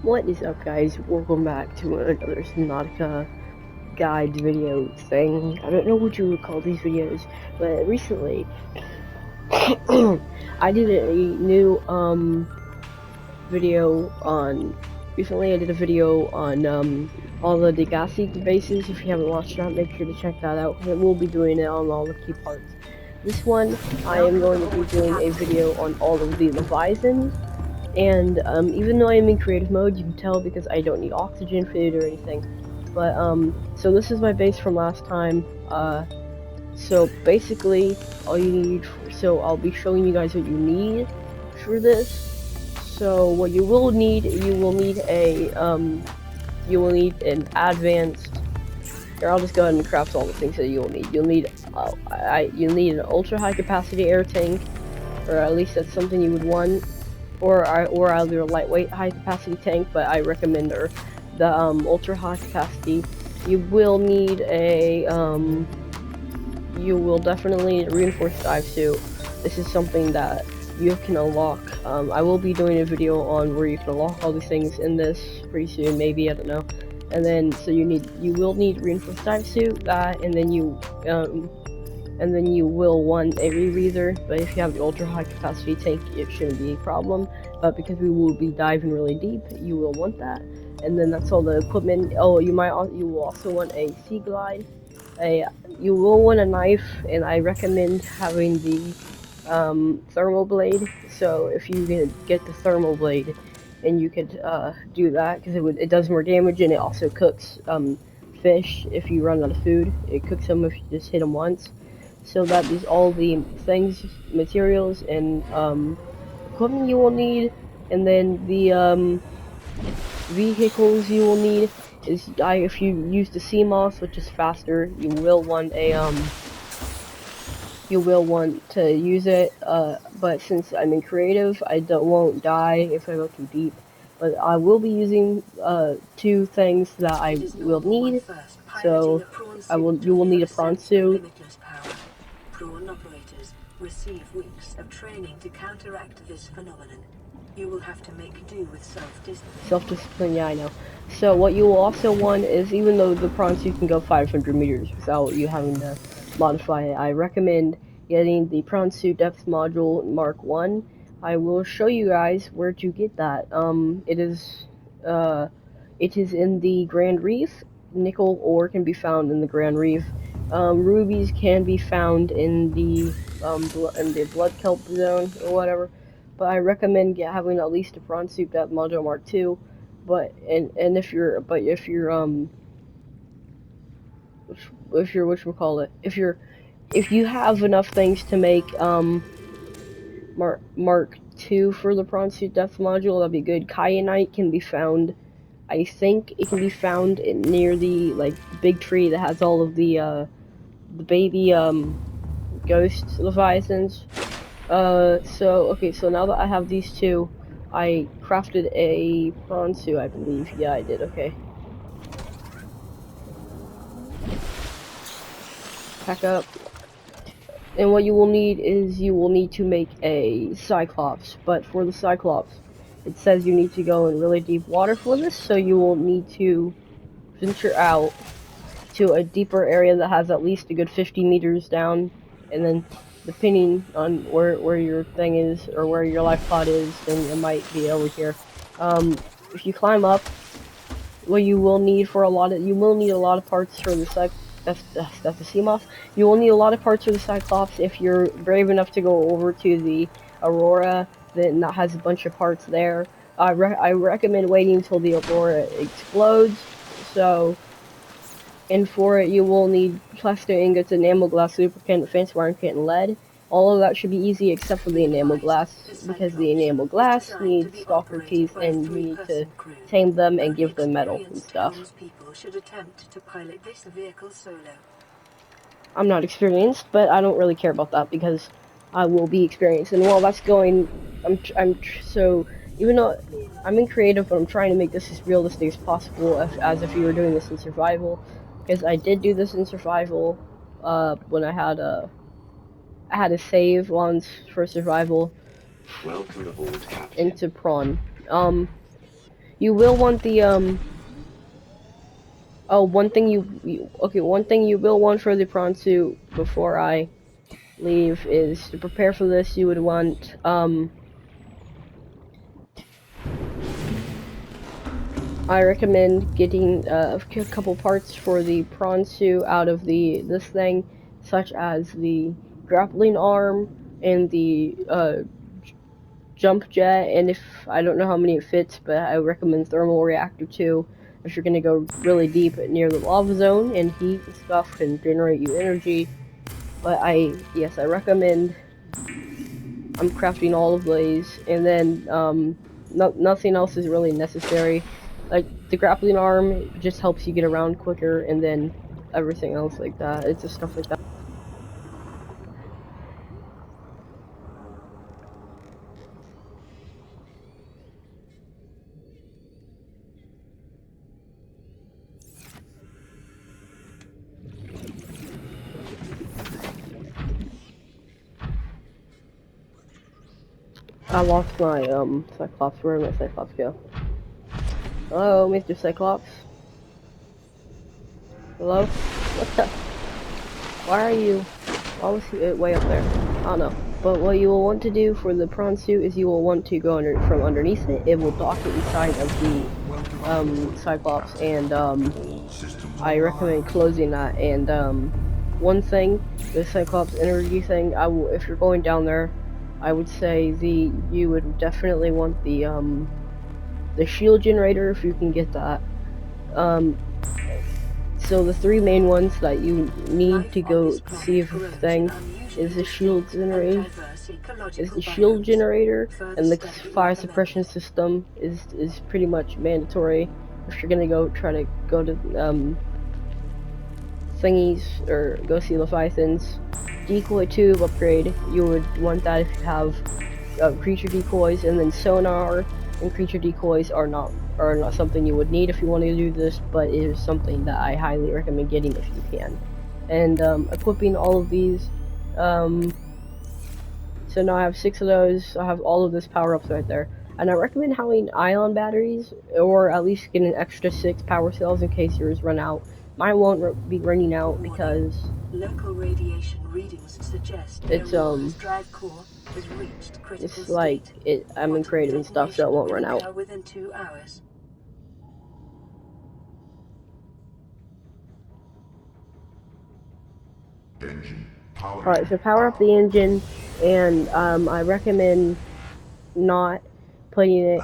What is up, guys? Welcome back to another Subnautica guide video thing. I don't know what you would call these videos, but recently I did a new video on all the Degassi bases. If you haven't watched that, make sure to check that out. We'll be doing it on all the key parts. This one, I am going to be doing a video on all of the Leviathans. And even though I'm in creative mode, you can tell because I don't need oxygen, food, or anything. But so this is my base from last time. So basically, all you need. So I'll be showing you guys what you need for this. So what you will need an advanced. Here, I'll just go ahead and craft all the things that you'll need. You'll need an ultra high capacity air tank, or at least that's something you would want. Or either a lightweight high capacity tank, but I recommend the ultra high capacity. You will need you will definitely need a reinforced dive suit. This is something that you can unlock. I will be doing a video on where you can unlock all these things in this pretty soon, maybe, I don't know. And then so you will need reinforced dive suit, and then you will want a rebreather, but if you have the ultra high capacity tank, it shouldn't be a problem. But because we will be diving really deep, you will want that. And then that's all the equipment. Oh, you will also want a sea glide. You will want a knife, and I recommend having the thermal blade. So if you can get the thermal blade, and you could do that, because it does more damage, and it also cooks fish if you run out of food. It cooks them if you just hit them once. So that is all the things, materials, and equipment you will need. And then the vehicles you will need is if you use the sea moss, which is faster, you will want to use it. But since I'm in creative, I won't die if I go too deep. But I will be using two things that I will need. So you will need a prawn suit. Prawn operators receive weeks of training to counteract this phenomenon. You will have to make do with self-discipline. Self-discipline, yeah, I know. So what you will also want is, even though the prawn suit can go 500 meters without you having to modify it, I recommend getting the prawn suit depth module Mark 1. I will show you guys where to get that. It is in the Grand Reef. Nickel ore can be found in the Grand Reef. Rubies can be found in the blood kelp zone or whatever. But I recommend having at least a prawn suit depth module Mark 2. If you have enough things to make Mark 2 for the prawn suit depth module, that'd be good. Kyanite can be found. I think it can be found near the big tree that has all of the baby ghost Leviathans. So now that I have these two, I crafted a prawn suit, I believe. Yeah, I did. Okay. Pack up. And what you will need is to make a Cyclops. But for the Cyclops, it says you need to go in really deep water for this, so you will need to venture out to a deeper area that has at least a good 50 meters down, and then depending on where your thing is or where your life pod is, then it might be over here. If you climb up, what you will need a lot of parts for the that's the sea moss. You will need a lot of parts for the Cyclops if you're brave enough to go over to the Aurora. Then that has a bunch of parts there. I recommend waiting until the Aurora explodes. So. And for it, you will need plaster ingots, enamel glass, lubricant, fancy wire, and lead. All of that should be easy except for the enamel glass, because the enamel glass needs stalker teeth, and you need to tame them and give them metal and stuff. I'm not experienced, but I don't really care about that because I will be experienced. And while that's going, so even though I'm in creative, but I'm trying to make this as realistic as possible, as if you were doing this in survival. Because I did do this in survival, when I had a save once for survival. Welcome aboard, Captain. Into prawn. You will want the oh, one thing one thing you will want for the prawn suit before I leave is to prepare for this. You would want I recommend getting a couple parts for the prawn suit out of this thing, such as the grappling arm and the jump jet. And if I don't know how many it fits, but I recommend thermal reactor too. If you're gonna go really deep near the lava zone, and heat and stuff can generate you energy. But yes, I recommend. I'm crafting all of these, and then nothing else is really necessary. Like the grappling arm just helps you get around quicker, and then everything else like that. It's just stuff like that. I lost my Cyclops. Where did my Cyclops go? Hello, Mr. Cyclops. Hello? What the? Why are you? Why was he way up there? I don't know. But what you will want to do for the prawn suit is you will want to go from underneath it. It will dock it inside of the Cyclops, and I recommend closing that. And one thing, the Cyclops energy thing, if you're going down there, I would say you would definitely want the shield generator if you can get that. So the three main ones that you need to go see if a thing is the shield generator, and the fire suppression system is pretty much mandatory if you're gonna try to go to thingies or go see Leviathans. Decoy tube upgrade, you would want that if you have creature decoys, and then sonar and creature decoys are not something you would need if you want to do this, but it is something that I highly recommend getting if you can. And equipping all of these, so now I have 6 of those. I have all of this power-ups right there. And I recommend having ion batteries, or at least get an extra 6 power cells in case yours run out. Mine won't be running out because local radiation readings suggest it's drive core has reached critical it's like I'm in creative and stuff, so it won't run out. Within 2 hours. Alright, so power up the engine, and I recommend not putting it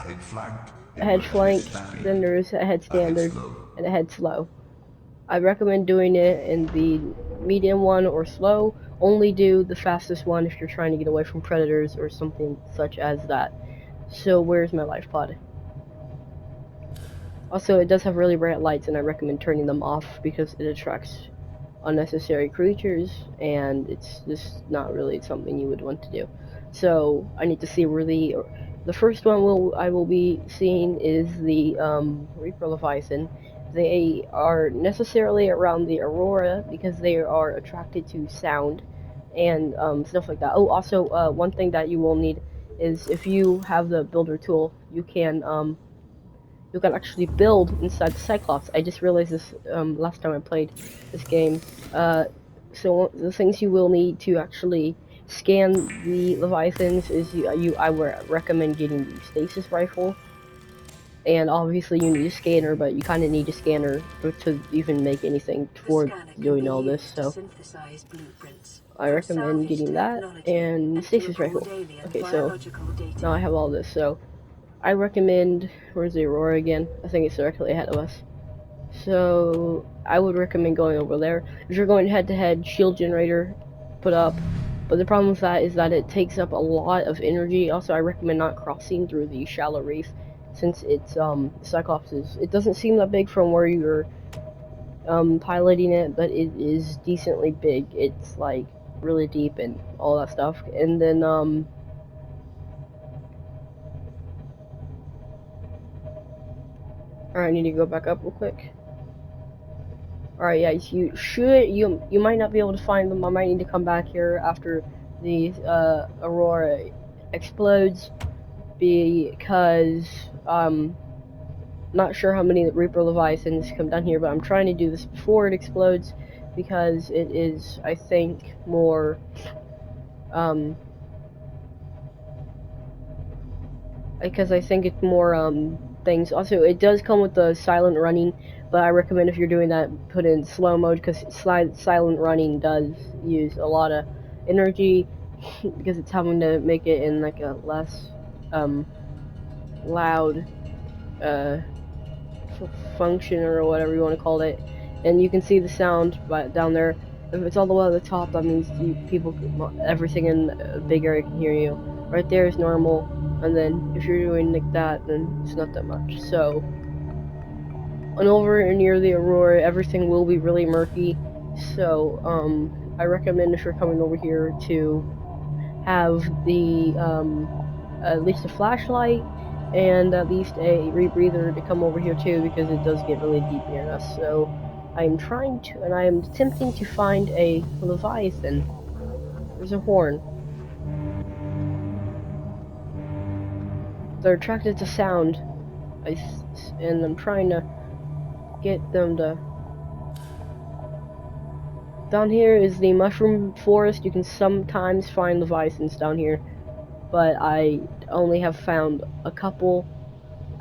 head flank, then there's a head standard, and a head slow. I recommend doing it in the medium one or slow. Only do the fastest one if you're trying to get away from predators or something such as that. So where's my life pod? Also, it does have really bright lights, and I recommend turning them off because it attracts unnecessary creatures, and it's just not really something you would want to do. So I need to see where the first one I will be seeing is the Reaper Leviathan. They are necessarily around the Aurora because they are attracted to sound and stuff like that. Oh, also one thing that you will need is if you have the builder tool, you can actually build inside the Cyclops. I just realized this last time I played this game. So the things you will need to actually scan the Leviathans is I would recommend getting the stasis rifle, and obviously you need a scanner, but you kind of need a scanner to even make anything toward doing all this. So I recommend getting that and stasis rifle. Okay, so now I have all this. So I recommend, where's the Aurora again? I think it's directly ahead of us. So I would recommend going over there. If you're going head-to-head, shield generator put up. But the problem with that is that it takes up a lot of energy. Also, I recommend not crossing through the shallow reef, since it's Cyclops it doesn't seem that big from where you're piloting it, but it is decently big. It's like really deep and all that stuff. And then alright, I need to go back up real quick. Alright, yeah, you might not be able to find them. I might need to come back here after the Aurora explodes, because not sure how many Reaper Leviathans come down here, but I'm trying to do this before it explodes because it is, I think, more because I think it's more things. Also, it does come with the silent running, but I recommend if you're doing that, put in slow mode because silent running does use a lot of energy because it's having to make it in like a less loud function or whatever you want to call it. And you can see the sound down there. If it's all the way at the top, that means everything in a big area can hear you. Right there is normal, and then if you're doing like that, then it's not that much. So, and over near the Aurora, everything will be really murky. So, I recommend if you're coming over here to have the at least a flashlight and at least a rebreather to come over here too, because it does get really deep near us. So I am attempting to find a Leviathan. There's a horn. They're attracted to sound, and I'm trying to get them to. Down here is the mushroom forest. You can sometimes find Leviathans down here, but I only have found a couple,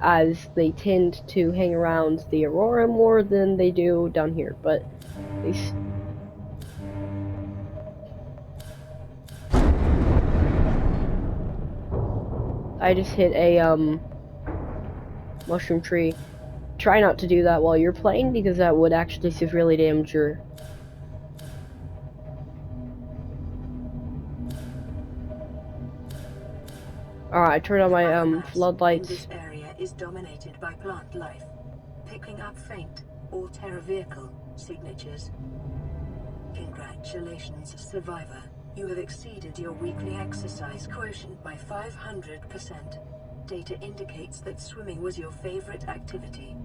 as they tend to hang around the Aurora more than they do down here, but they I just hit a mushroom tree. Try not to do that while you're playing, because that would actually severely damage your. Alright, I turned on my floodlights. This area is dominated by plant life, picking up faint or terra vehicle signatures. Congratulations, survivor. You have exceeded your weekly exercise quotient by 500%. Data indicates that swimming was your favorite activity.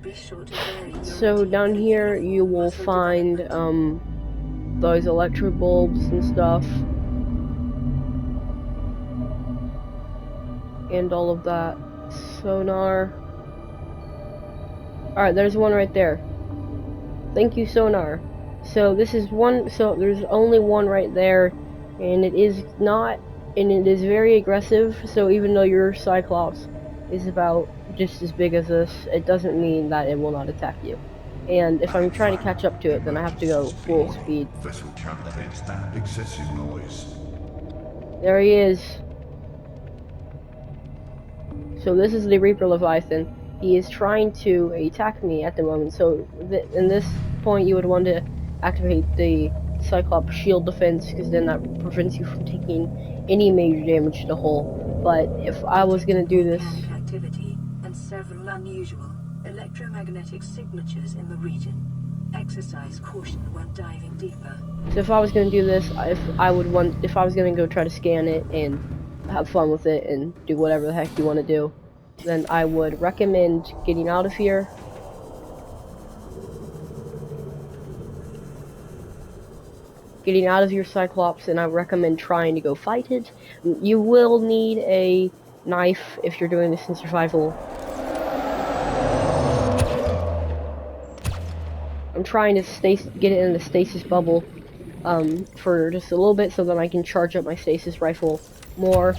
Be sure to vary your So down here you will find those electric bulbs and stuff, and all of that. Sonar. Alright, there's one right there. Thank you, sonar. So this is one, so there's only one right there, and it is very aggressive. So even though your Cyclops is about just as big as this, it doesn't mean that it will not attack you. And if I'm trying to catch up to it, then I have to go full speed. Vessel captains, excessive noise. There he is. So this is the Reaper Leviathan. He is trying to attack me at the moment. So in this point, you would want to activate the Cyclops shield defense, because then that prevents you from taking any major damage to the hull. But if I was going to do this, activity and several unusual electromagnetic signatures in the region. Exercise caution when diving deeper. So if I was going to do this, if I was going to go try to scan it and have fun with it and do whatever the heck you want to do, then I would recommend getting out of here. Getting out of your Cyclops, and I recommend trying to go fight it. You will need a knife if you're doing this in survival. I'm trying to get it in the stasis bubble for just a little bit, so then I can charge up my stasis rifle more.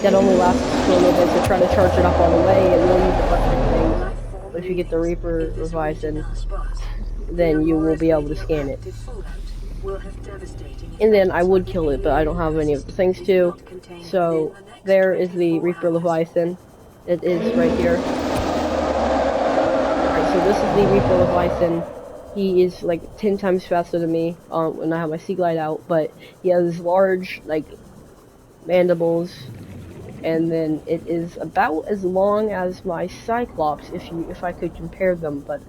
That only lasts for a little bit, so try to charge it up all the way. It will use a bunch of things, but if you get the Reaper Leviathan, then you will be able to scan it. And then I would kill it, but I don't have any of the things to. So there is the Reaper Leviathan. It is right here. Alright, so this is the Reaper Leviathan. He is like 10 times faster than me when I have my sea glide out, but he has large like mandibles, and then it is about as long as my Cyclops if I could compare them, but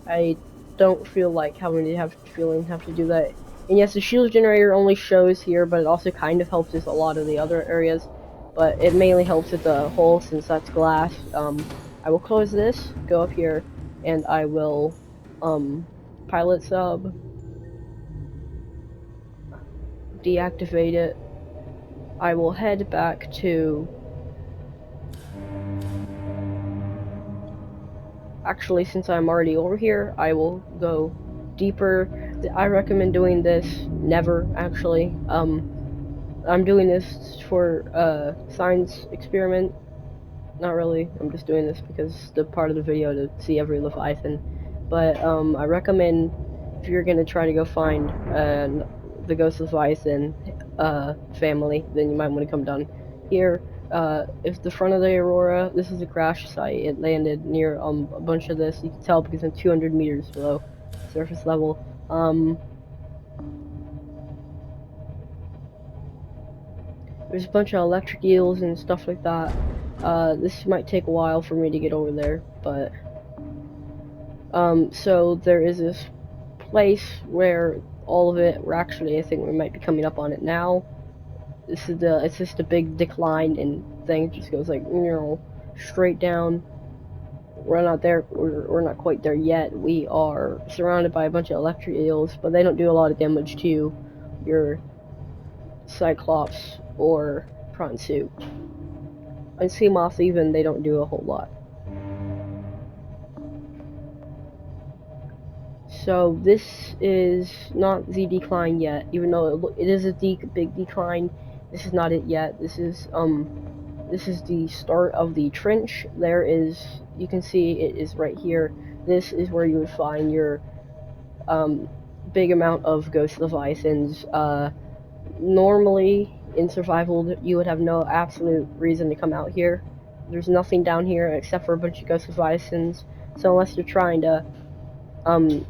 I don't feel like having to do that. And yes, the shield generator only shows here, but it also kind of helps with a lot of the other areas, but it mainly helps with the hull since that's glass. I will close this, go up here, and I will pilot sub, deactivate it. I will head back to actually, since I'm already over here, I will go deeper. I recommend doing this never, actually. I'm doing this for science experiment. Not really. I'm just doing this because the part of the video to see every Leviathan. But I recommend if you're gonna try to go find the Ghost Leviathan family, then you might want to come down here. If the front of the Aurora, this is a crash site. It landed near a bunch of this. You can tell because I'm 200 meters below surface level. There's a bunch of electric eels and stuff like that. This might take a while for me to get over there, but so there is this place where all of it, we're actually, I think we might be coming up on it now. It's just a big decline and thing just goes like, straight down. We're not there, we're not quite there yet. We are surrounded by a bunch of electric eels, but they don't do a lot of damage to your Cyclops or prawn suit. And sea moths even, they don't do a whole lot. So this is not the decline yet, even though it is a big decline. This is not it yet. This is the start of the trench. There is, you can see it is right here. This is where you would find your big amount of ghost leviathans. Normally in survival, you would have no absolute reason to come out here. There's nothing down here except for a bunch of ghost leviathans. So unless you're trying to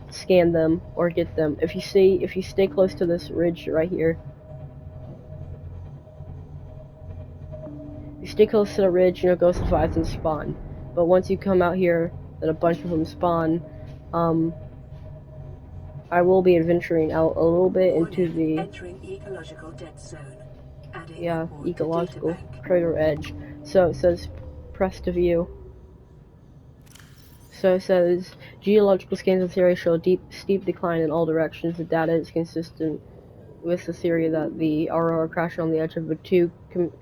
scan them or get them, if you stay close to this ridge right here, you stay close to the ridge, ghost leviathans spawn. But once you come out here, then a bunch of them spawn. I will be adventuring out a little bit into the ecological dead zone. Ecological crater edge. So it says press to view. So it says geological scans of the area show a steep decline in all directions. The data is consistent with the theory that the Aurora crashed on the edge of a 2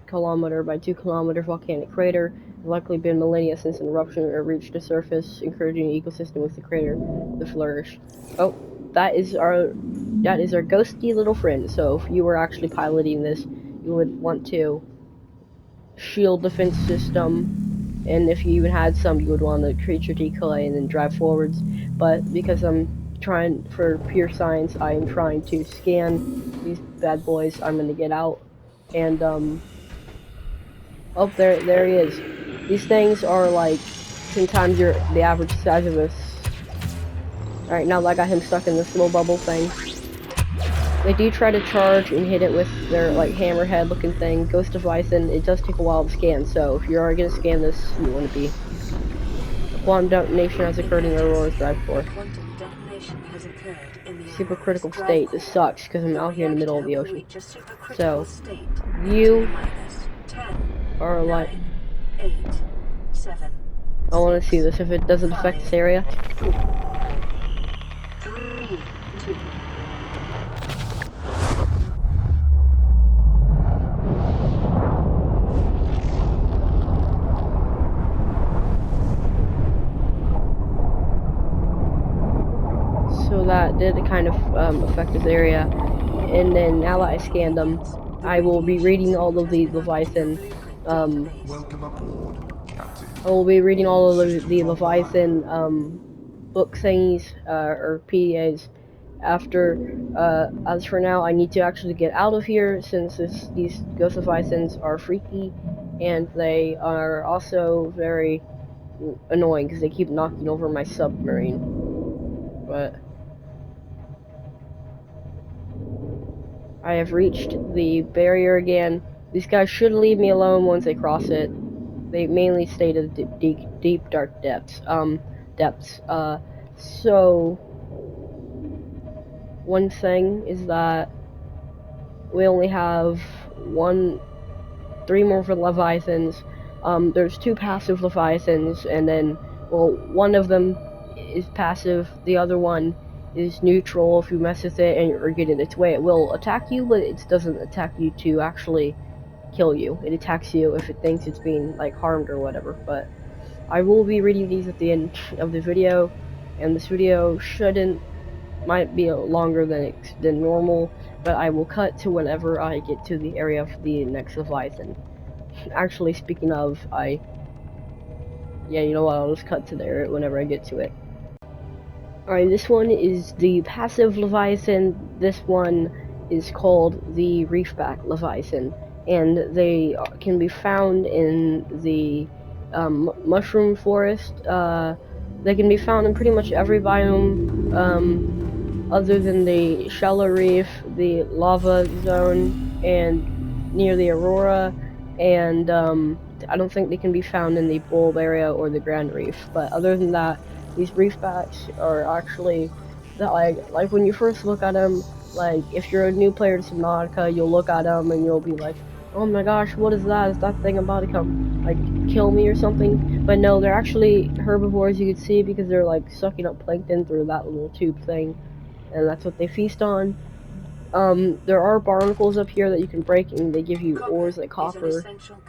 kilometer by 2 kilometer volcanic crater. It's likely been millennia since an eruption reached the surface, encouraging the ecosystem with the crater to flourish. Oh, that is our ghosty little friend. So if you were actually piloting this, you would want to shield defense system, and if you even had some, you would want the creature decoy and then drive forwards. But because I'm trying for pure science, I am trying to scan these bad boys. I'm gonna get out, and oh, there he is. These things are like 10 times the average size of this. All right, now that I got him stuck in this little bubble thing. They do try to charge and hit it with their like hammerhead looking thing. Ghost Leviathan, it does take a while to scan, so if you're gonna scan this, you want to be. A quantum detonation has occurred in the Aurora's drive core. Supercritical state. This sucks because I'm out here in the middle of the ocean. So you are like, I want to see this if it doesn't affect this area. So that did kind of affect this area, and then now that I scanned them, I will be reading all of the Leviathan. Welcome aboard, Captain. I will be reading all of the Leviathan book thingies or PDAs. After, as for now, I need to actually get out of here since these Ghost Leviathans are freaky, and they are also very annoying because they keep knocking over my submarine. But I have reached the barrier again. These guys should leave me alone once they cross it. They mainly stay to the deep dark depths. So one thing is that we only have 3 more for Leviathans. There's 2 passive Leviathans, and then, well, one of them is passive, the other one is neutral. If you mess with it or get in its way, it will attack you, but it doesn't attack you to actually kill you. It attacks you if it thinks it's being, like, harmed or whatever, but I will be reading these at the end of the video, and this video might be longer than normal, but I will cut to whenever I get to the area of the next Leviathan. Actually, speaking of, yeah, you know what, I'll just cut to there whenever I get to it. Alright, this one is the passive Leviathan. This one is called the Reefback Leviathan, and they can be found in the mushroom forest. They can be found in pretty much every biome, other than the shallow reef, the lava zone, and near the aurora, and I don't think they can be found in the bulb area or the grand reef. But other than that, these reefbacks are actually that like when you first look at them, like if you're a new player to Subnautica, you'll look at them and you'll be like, oh my gosh, what is that? Is that thing about to come like kill me or something? But no, they're actually herbivores, you can see, because they're like sucking up plankton through that little tube thing, and that's what they feast on. There are barnacles up here that you can break, and they give you ores like copper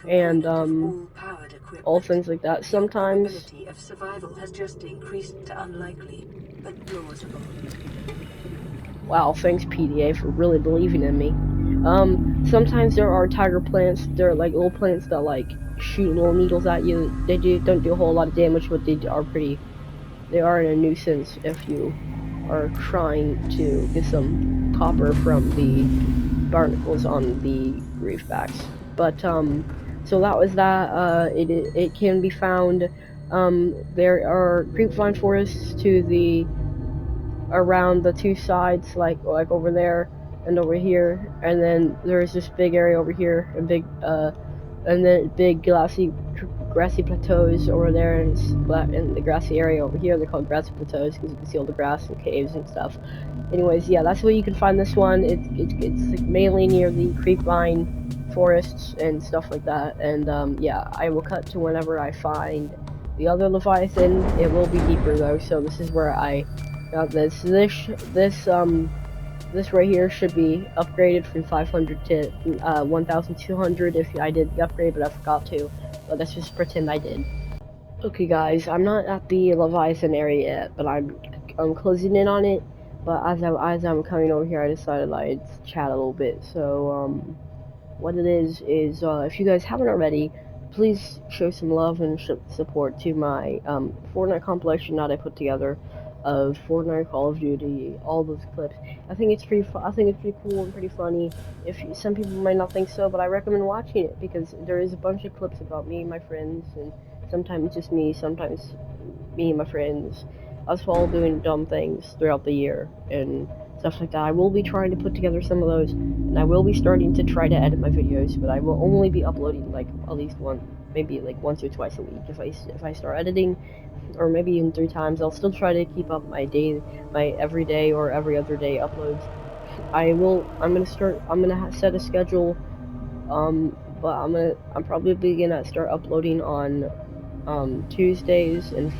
and all things like that. Sometimes probability of survival has just increased to unlikely, but plausible. Wow, thanks PDA for really believing in me. Sometimes there are tiger plants. They're like little plants that like shoot little needles at you. They don't do a whole lot of damage, but they are a nuisance if you are trying to get some copper from the barnacles on the reefbacks. But so that was that. It can be found. There are creepvine forests to the around the two sides, like over there and over here, and then there's this big area over here, and then big grassy plateaus over there, and the grassy area over here. They're called grassy plateaus because you can see all the grass and caves and stuff. Anyways, yeah, that's where you can find this one. It's mainly near the creepvine forests and stuff like that. And yeah, I will cut to whenever I find the other Leviathan. It will be deeper though, so this is where I got this. This right here should be upgraded from 500 to 1,200 if I did the upgrade, but I forgot to. But let's just pretend I did. Okay, guys, I'm not at the Leviathan area yet, but I'm closing in on it. But as I'm coming over here, I decided I'd chat a little bit. So what it is if you guys haven't already, please show some love and support to my Fortnite compilation that I put together of Fortnite, Call of Duty, all those clips. I think it's pretty cool and pretty funny. Some people might not think so, but I recommend watching it because there is a bunch of clips about me and my friends, and sometimes just me, sometimes me and my friends, us all doing dumb things throughout the year and stuff like that. I will be trying to put together some of those, and I will be starting to try to edit my videos, but I will only be uploading like at least maybe like once or twice a week if I start editing, or maybe even 3 times. I'll still try to keep up my every day or every other day uploads. I'm gonna set a schedule, but I'm probably gonna start uploading on Tuesdays and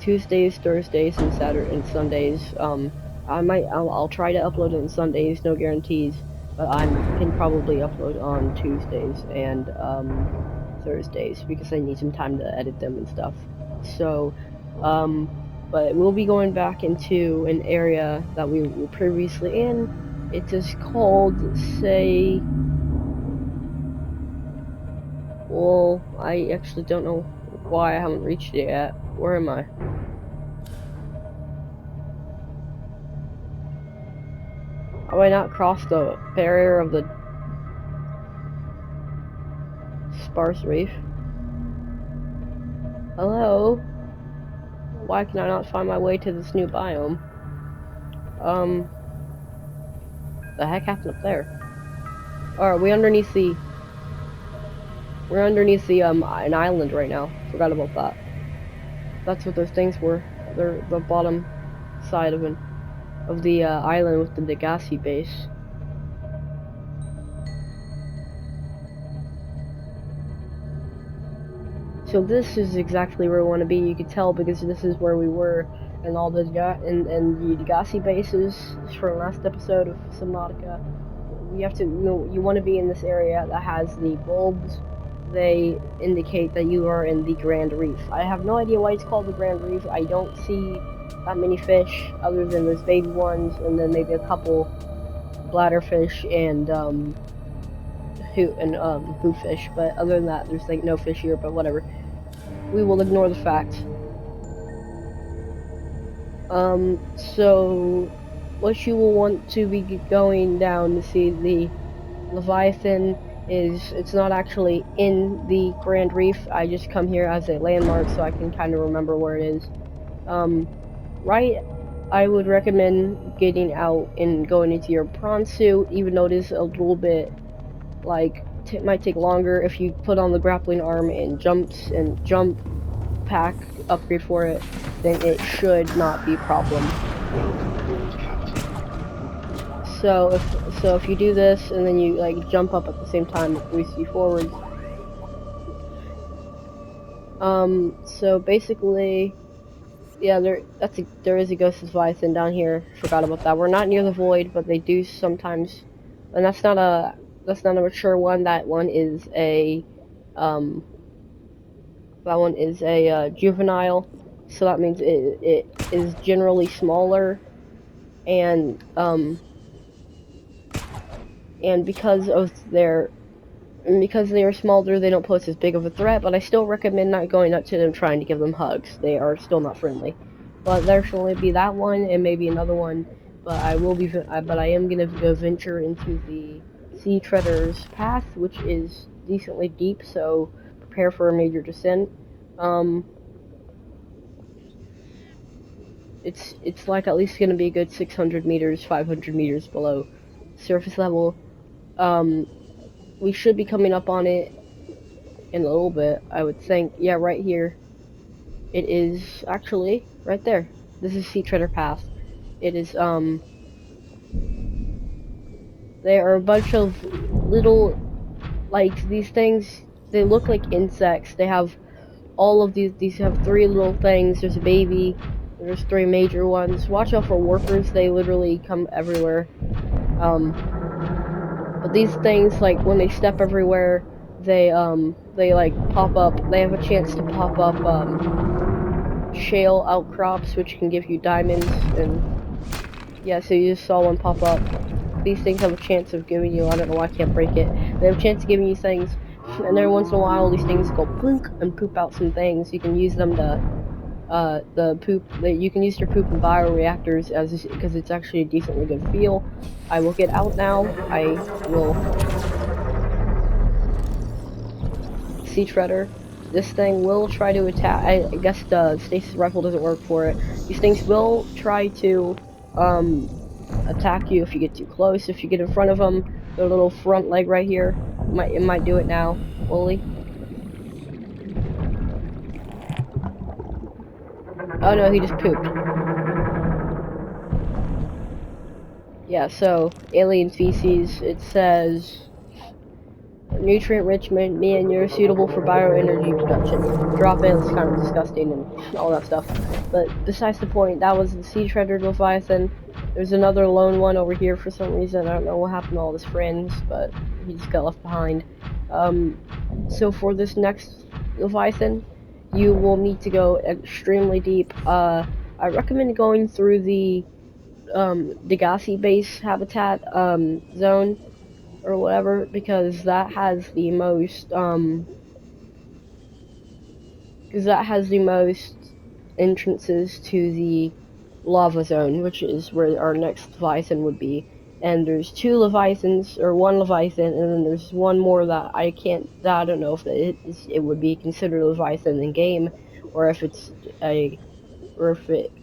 Tuesdays, Thursdays, and Saturday and Sundays. I'll try to upload on Sundays, no guarantees, but I can probably upload on Tuesdays and Thursdays because I need some time to edit them and stuff. So, but we'll be going back into an area that we were previously in. It is called, say, well, I actually don't know why I haven't reached it yet. Where am I? Have I not crossed the barrier of the sparse reef? Hello? Why can I not find my way to this new biome? The heck happened up there? Alright, we're underneath an island right now. Forgot about that. That's what those things were. They're the bottom side of the island with the Degassi base. So this is exactly where we want to be. You can tell because this is where we were, and all the the Degassi bases from last episode of Subnautica. You want to be in this area that has the bulbs, they indicate that you are in the Grand Reef. I have no idea why it's called the Grand Reef. I don't see that many fish other than those baby ones, and then maybe a couple bladderfish and hooffish. But other than that, there's like no fish here. But whatever, we will ignore the fact. So what you will want to be going down to see the Leviathan is, it's not actually in the Grand Reef. I just come here as a landmark so I can kind of remember where it is. Right, I would recommend getting out and going into your prawn suit, even though it is a little bit, like, it might take longer. If you put on the grappling arm and jump pack upgrade for it, then it should not be a problem. So if you do this and then you like jump up at the same time, it boosts you forward. So basically, yeah, there is a Ghost Leviathan down here. Forgot about that. We're not near the void, but they do sometimes, and that's not a mature one. That one is a juvenile. So that means it is generally smaller, and because they are smaller, they don't pose as big of a threat, but I still recommend not going up to them trying to give them hugs. They are still not friendly. But there should only be that one and maybe another one, but I am going to go venture into the Sea Treader's Path, which is decently deep, so prepare for a major descent. It's like at least going to be a good 600 meters, 500 meters below surface level. We should be coming up on it in a little bit, I would think. Yeah, right here. It is actually right there. This is Sea Treader Path. It is, there are a bunch of little, like, these things, they look like insects. They have all of these have three little things. There's a baby, there's three major ones. Watch out for workers, they literally come everywhere. But these things, like, when they step everywhere, they like pop up. They have a chance to pop up shale outcrops, which can give you diamonds. And yeah, so you just saw one pop up. These things have a chance of giving you, I don't know why I can't break it, they have a chance of giving you things, and every once in a while these things go plunk and poop out some things. You can use them to you can use your poop in bioreactors because it's actually a decently good feel. I will get out now. I will Sea Treader. This thing will try to attack. I guess the stasis rifle doesn't work for it. These things will try to attack you if you get too close. If you get in front of them, their little front leg right here, it might do it now. Wooly. Oh no, he just pooped. Yeah, so alien feces. It says nutrient rich manure suitable for bioenergy production. Drop in, it's kind of disgusting and all that stuff. But besides the point, that was the Sea Treader Leviathan. There's another lone one over here for some reason. I don't know what happened to all his friends, but he just got left behind. So for this next Leviathan, you will need to go extremely deep. I recommend going through the Degassi base habitat zone or whatever, because that has the most entrances to the lava zone, which is where our next Leviathan would be. And there's two Leviathans, or one Leviathan, and then there's one more that I don't know if it would be considered a Leviathan in game, or if it's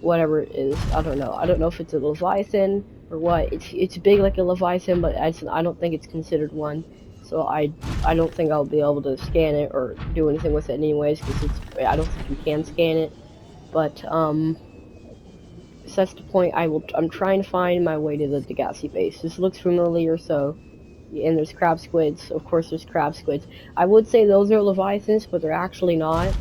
whatever it is, I don't know. I don't know if it's a Leviathan or what. It's big like a Leviathan, but I don't think it's considered one. So I don't think I'll be able to scan it or do anything with it anyways, because I don't think you can scan it. But that's the point. I'm trying to find my way to the Degassi base. This looks familiar, so. And there's crab squids. Of course, there's crab squids. I would say those are Leviathans, but they're actually not.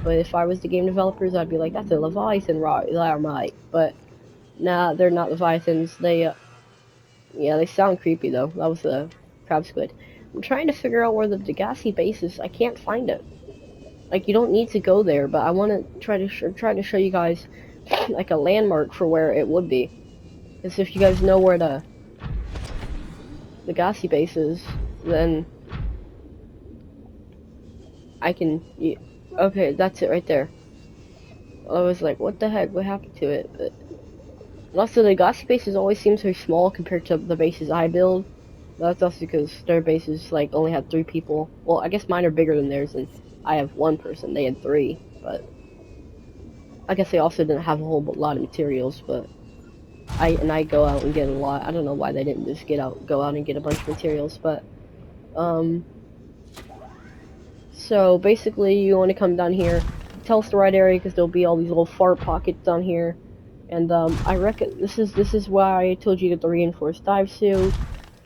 But if I was the game developers, I'd be like, that's a Leviathan, right? But nah, they're not Leviathans. Yeah, they sound creepy though. That was the crab squid. I'm trying to figure out where the Degassi base is. I can't find it. Like, you don't need to go there, but I want to try to show you guys like a landmark for where it would be. Because if you guys know where the Degassi base is, then I can. Okay, that's it right there. I was like, what the heck? What happened to it? But also, the Degassi bases always seem so small compared to the bases I build. That's also because their bases like only had 3 people. Well, I guess mine are bigger than theirs, and I have 1 person. They had 3, but I guess they also didn't have a whole lot of materials. But I go out and get a lot. I don't know why they didn't just go out and get a bunch of materials, but so basically you want to come down here. Tell us the right area because there'll be all these little fart pockets down here, and I reckon this is why I told you to get the reinforced dive suit.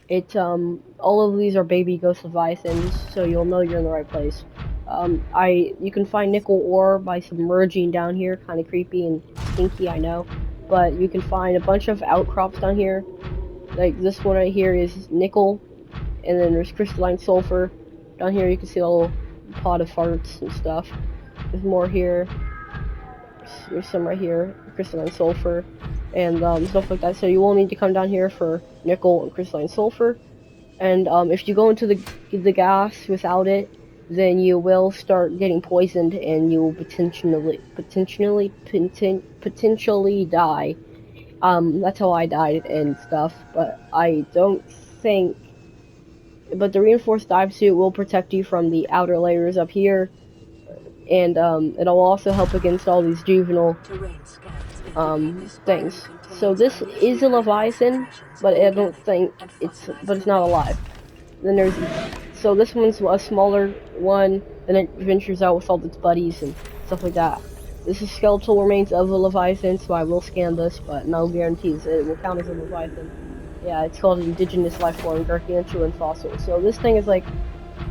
It all of these are baby ghost leviathans, so you'll know you're in the right place. You can find nickel ore by submerging down here, kind of creepy and stinky, I know, but you can find a bunch of outcrops down here. Like this one right here is nickel, and then there's crystalline sulfur. Down here you can see a little pot of farts and stuff. There's more here. There's some right here, crystalline sulfur, and stuff like that. So you will need to come down here for nickel and crystalline sulfur. And if you go into the gas without it, then you will start getting poisoned, and you will potentially die. That's how I died and stuff. But I don't think. But the reinforced dive suit will protect you from the outer layers up here, and it'll also help against all these juvenile things. So this is a Leviathan, but I don't think it's not alive. Then so this one's a smaller one, and it ventures out with all its buddies and stuff like that. This is skeletal remains of a Leviathan, so I will scan this, but no guarantees it will count as a Leviathan. Yeah, it's called indigenous life form, gargantuan fossil. So this thing is like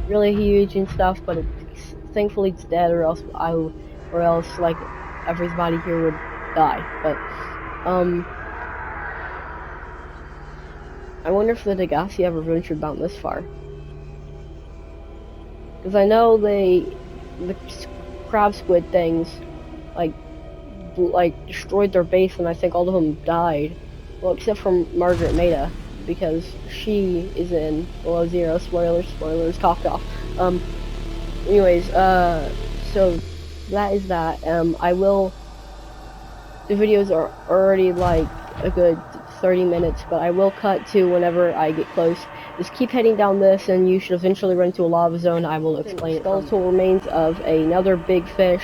really huge and stuff, but thankfully it's dead, or else like everybody here would die. But I wonder if the Degassi ever ventured down this far, because I know the crab squid things like destroyed their base, and I think all of them died. Well, except for Margaret Maida, because she is in Below Zero. Spoilers, cough. Anyways, so that is that. The videos are already like a good 30 minutes, but I will cut to whenever I get close. Just keep heading down this, and you should eventually run into a lava zone. I will explain it. Skeletal remains of another big fish.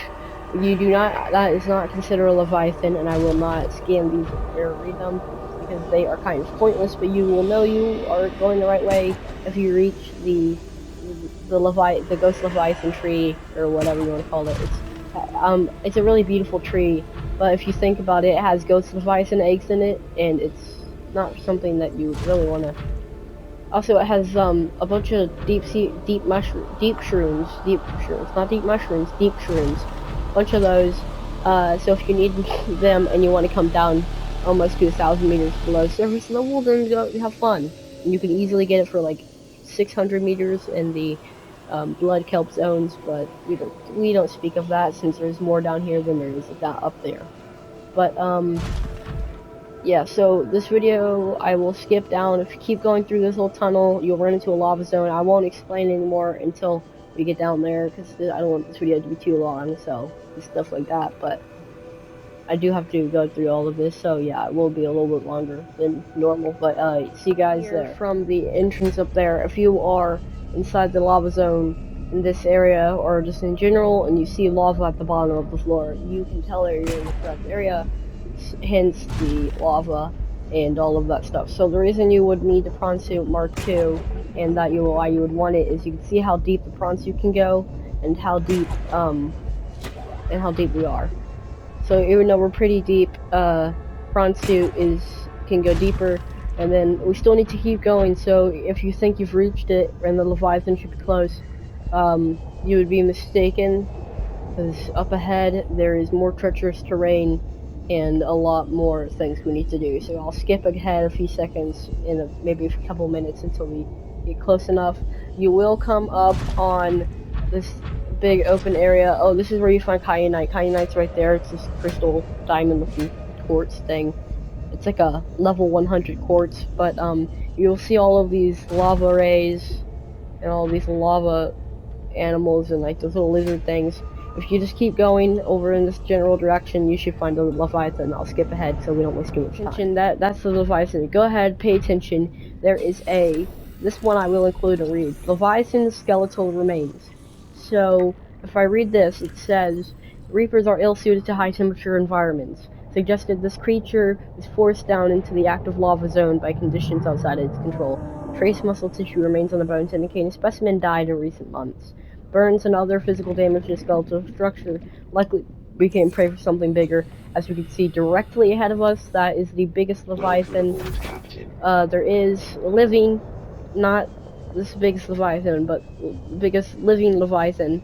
That is not considered a Leviathan, and I will not scan these or read them, because they are kind of pointless, but you will know you are going the right way if you reach the ghost Leviathan tree, or whatever you want to call it. It's a really beautiful tree, but if you think about it, it has ghost Leviathan eggs in it, and it's not something that you really want to. Also, it has a bunch of deep shrooms, not deep mushrooms, deep shrooms, a bunch of those. So if you need them and you want to come down almost to 1,000 meters below surface level, then go have fun. And you can easily get it for like 600 meters in the blood kelp zones, but we don't speak of that, since there's more down here than there is up there. But yeah, so this video I will skip down. If you keep going through this little tunnel, you'll run into a lava zone. I won't explain anymore until we get down there, because I don't want this video to be too long, so stuff like that. But I do have to go through all of this, so yeah, it will be a little bit longer than normal. But see you guys there. From the entrance up there, if you are inside the lava zone in this area, or just in general, and you see lava at the bottom of the floor, you can tell that you're in the correct area, hence the lava and all of that stuff. So the reason you would need the prawn suit Mark II, and why you would want it, is you can see how deep the prawn suit can go, and how deep we are. So even though we're pretty deep, prawn suit can go deeper, and then we still need to keep going. So if you think you've reached it and the Leviathan should be close, you would be mistaken, because up ahead there is more treacherous terrain and a lot more things we need to do. So I'll skip ahead a few seconds, in maybe a couple minutes, until we get close enough. you will come up on this big open area. Oh, this is where you find Kyanite. Kyanite's right there. It's this crystal diamond-looking quartz thing. It's like a level 100 quartz, but you'll see all of these lava rays and all these lava animals and like those little lizard things. If you just keep going over in this general direction, you should find a Leviathan. I'll skip ahead so we don't waste too much time. That's the Leviathan. Go ahead, pay attention. There is this one I will include and read. Leviathan skeletal remains. So, if I read this, it says, Reapers are ill-suited to high-temperature environments. Suggested this creature is forced down into the active lava zone by conditions outside its control. Trace muscle tissue remains on the bones, indicating a specimen died in recent months. Burns and other physical damage to the skeletal structure likely became prey for something bigger. As we can see directly ahead of us, that is the biggest Leviathan there is living, not this biggest Leviathan, but biggest living Leviathan.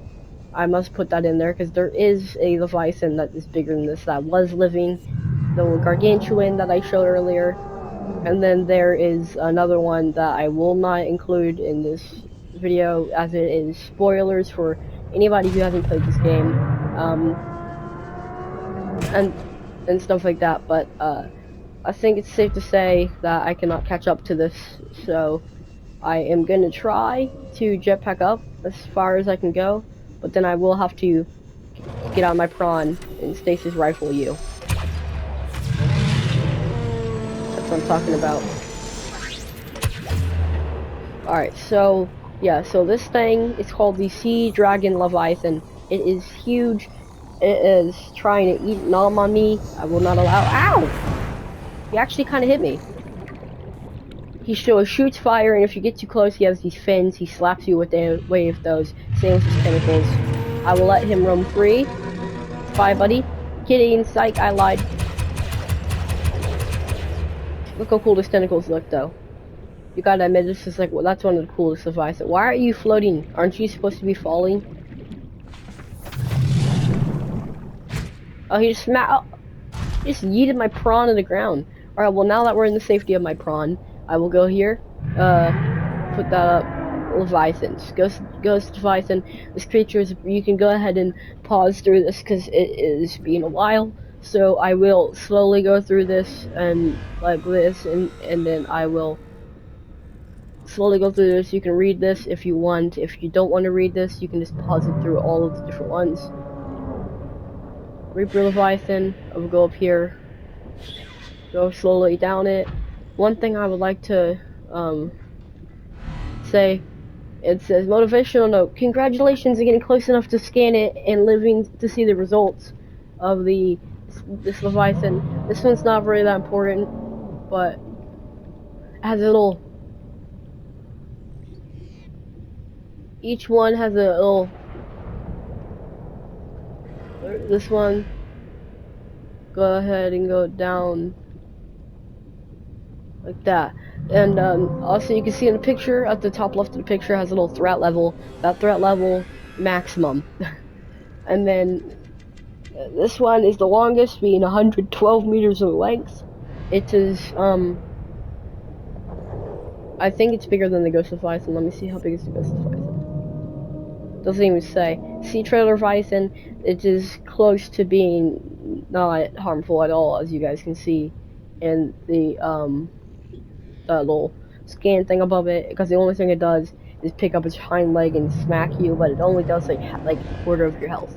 I must put that in there because there is a Leviathan that is bigger than this that was living, the gargantuan that I showed earlier. And then there is another one that I will not include in this video as it is spoilers for anybody who hasn't played this game, and stuff like that, but I think it's safe to say that I cannot catch up to this, so I am gonna try to jetpack up as far as I can go, but then I will have to get out my prawn and stasis rifle you. That's what I'm talking about. Alright, so, yeah, so this thing is called the Sea Dragon Leviathan. It is huge. It is trying to eat nom on me. I will not allow— Ow! He actually kind of hit me. He shoots fire, and if you get too close, he has these fins. He slaps you with a wave of those. Same with his tentacles. I will let him roam free. Bye, buddy. Kidding, psych, I lied. Look how cool his tentacles look, though. You gotta admit, this is like, well, that's one of the coolest devices. Why aren't you floating? Aren't you supposed to be falling? Oh, he just just yeeted my prawn to the ground. Alright, well, now that we're in the safety of my prawn, I will go here, put that up. Leviathans. Ghost Leviathan. This creature is, you can go ahead and pause through this because it is being a while. So I will slowly go through this and like this, and then I will slowly go through this. You can read this if you want. If you don't want to read this, you can just pause it through all of the different ones. Reaper Leviathan, I will go up here, go slowly down it. One thing I would like to say, it says motivational note, congratulations on getting close enough to scan it and living to see the results of this Leviathan. This one's not really that important, but it has a little, each one has a little, this one, go ahead and go down like that. And also you can see in the picture, at the top left of the picture has a little threat level. That threat level, maximum. And then this one is the longest, being 112 meters in length. It is, I think it's bigger than the Ghost Leviathan. Let me see how big is the Ghost Leviathan. Doesn't even say. Sea Trailer Leviathan, it is close to being not harmful at all, as you guys can see in the little scan thing above it, because the only thing it does is pick up its hind leg and smack you, but it only does like a quarter of your health.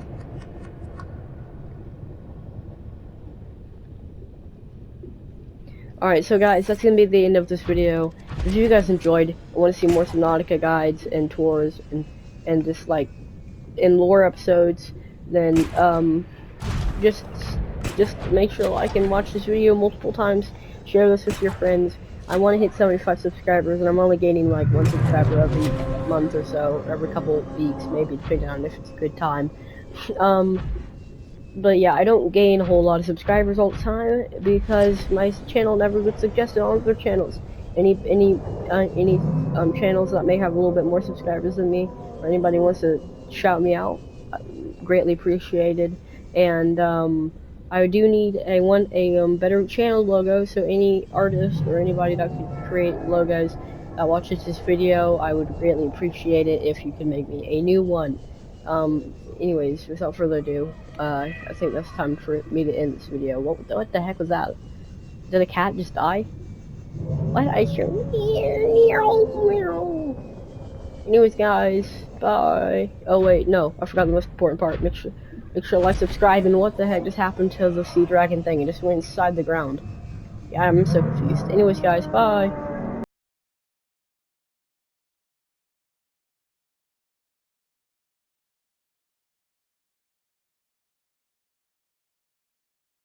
Alright, so guys, that's gonna be the end of this video. If you guys enjoyed and want to see more Subnautica guides and tours and just like in lore episodes, then just make sure to like and watch this video multiple times. Share this with your friends. I want to hit 75 subscribers, and I'm only gaining like 1 subscriber every month or so, or every couple of weeks, maybe, depending on if it's a good time. But yeah, I don't gain a whole lot of subscribers all the time because my channel never gets suggested on other channels. Any channels that may have a little bit more subscribers than me, or anybody wants to shout me out, greatly appreciated. And I do need a better channel logo, so any artist or anybody that could create logos, that watches this video, I would greatly appreciate it if you could make me a new one. Anyways, without further ado, I think that's time for me to end this video. What the heck was that? Did a cat just die? What? I hear meow. Anyways, guys, bye. Oh wait, no, I forgot the most important part. Make sure to like, subscribe, and what the heck just happened to the sea dragon thing? It just went inside the ground. Yeah, I'm so confused. Anyways, guys, bye.